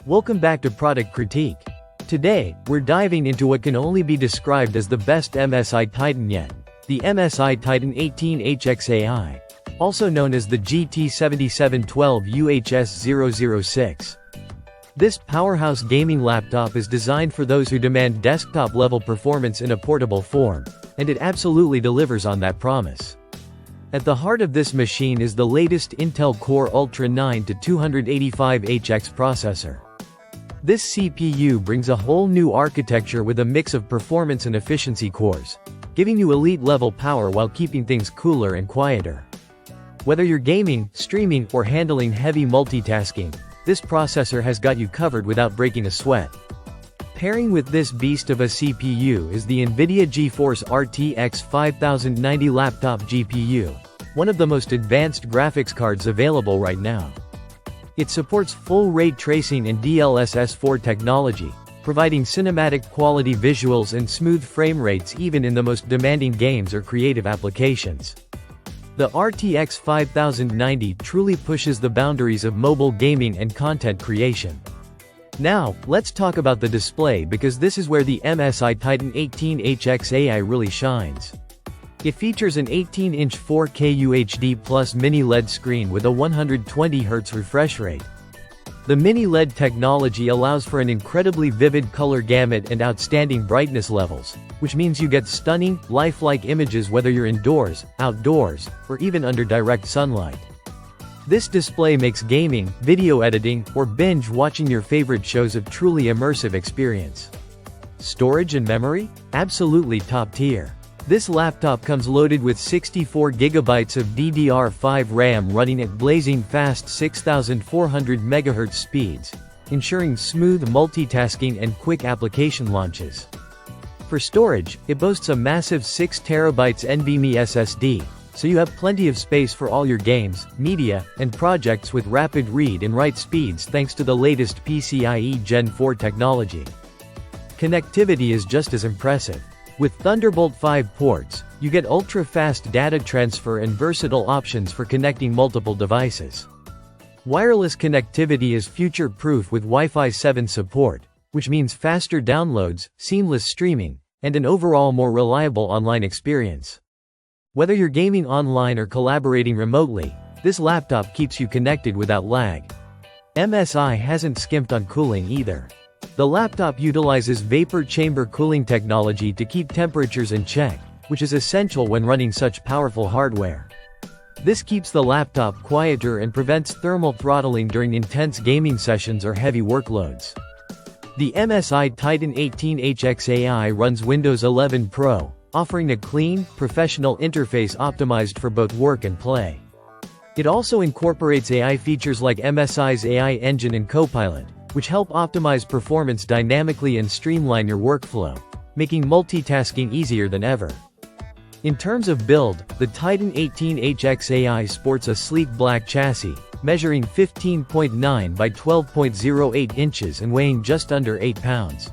Welcome back to Product Critique. Today, we're diving into what can only be described as the best MSI Titan yet, the MSI Titan 18HX AI, also known as the GT77 12UHS 006. This powerhouse gaming laptop is designed for those who demand desktop-level performance in a portable form, and it absolutely delivers on that promise. At the heart of this machine is the latest Intel Core Ultra 9-285HX processor. This CPU brings a whole new architecture with a mix of performance and efficiency cores, giving you elite-level power while keeping things cooler and quieter. Whether you're gaming, streaming, or handling heavy multitasking, this processor has got you covered without breaking a sweat. Pairing with this beast of a CPU is the NVIDIA GeForce RTX 5090 laptop GPU, one of the most advanced graphics cards available right now. It supports full ray tracing and DLSS4 technology, providing cinematic quality visuals and smooth frame rates even in the most demanding games or creative applications. The RTX 5090 truly pushes the boundaries of mobile gaming and content creation. Now, let's talk about the display because this is where the MSI Titan 18HX AI really shines. It features an 18-inch 4K UHD plus MiniLED screen with a 120Hz refresh rate. The MiniLED technology allows for an incredibly vivid color gamut and outstanding brightness levels, which means you get stunning, lifelike images whether you're indoors, outdoors, or even under direct sunlight. This display makes gaming, video editing, or binge-watching your favorite shows a truly immersive experience. Storage and memory? Absolutely top tier. This laptop comes loaded with 64GB of DDR5 RAM running at blazing fast 6400 MHz speeds, ensuring smooth multitasking and quick application launches. For storage, it boasts a massive 6TB NVMe SSD, so you have plenty of space for all your games, media, and projects with rapid read and write speeds thanks to the latest PCIe Gen 4 technology. Connectivity is just as impressive. With Thunderbolt 5 ports, you get ultra-fast data transfer and versatile options for connecting multiple devices. Wireless connectivity is future-proof with Wi-Fi 7 support, which means faster downloads, seamless streaming, and an overall more reliable online experience. Whether you're gaming online or collaborating remotely, this laptop keeps you connected without lag. MSI hasn't skimped on cooling either. The laptop utilizes vapor chamber cooling technology to keep temperatures in check, which is essential when running such powerful hardware. This keeps the laptop quieter and prevents thermal throttling during intense gaming sessions or heavy workloads. The MSI Titan 18HX AI runs Windows 11 Pro, offering a clean, professional interface optimized for both work and play. It also incorporates AI features like MSI's AI Engine and Copilot, which help optimize performance dynamically and streamline your workflow, making multitasking easier than ever. In terms of build, the Titan 18HX AI sports a sleek black chassis, measuring 15.9 by 12.08 inches and weighing just under 8 pounds.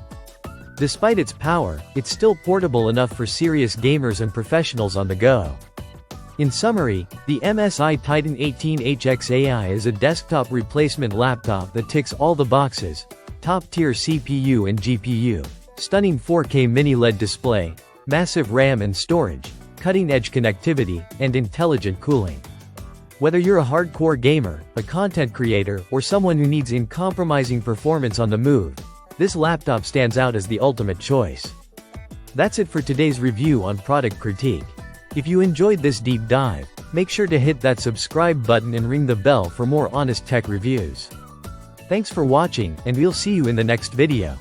Despite its power, it's still portable enough for serious gamers and professionals on the go. In summary, the MSI Titan 18HX AI is a desktop replacement laptop that ticks all the boxes: top-tier CPU and GPU, stunning 4K mini-LED display, massive RAM and storage, cutting-edge connectivity, and intelligent cooling. Whether you're a hardcore gamer, a content creator, or someone who needs uncompromising performance on the move, this laptop stands out as the ultimate choice. That's it for today's review on Product Critique. If you enjoyed this deep dive, make sure to hit that subscribe button and ring the bell for more honest tech reviews. Thanks for watching, and we'll see you in the next video.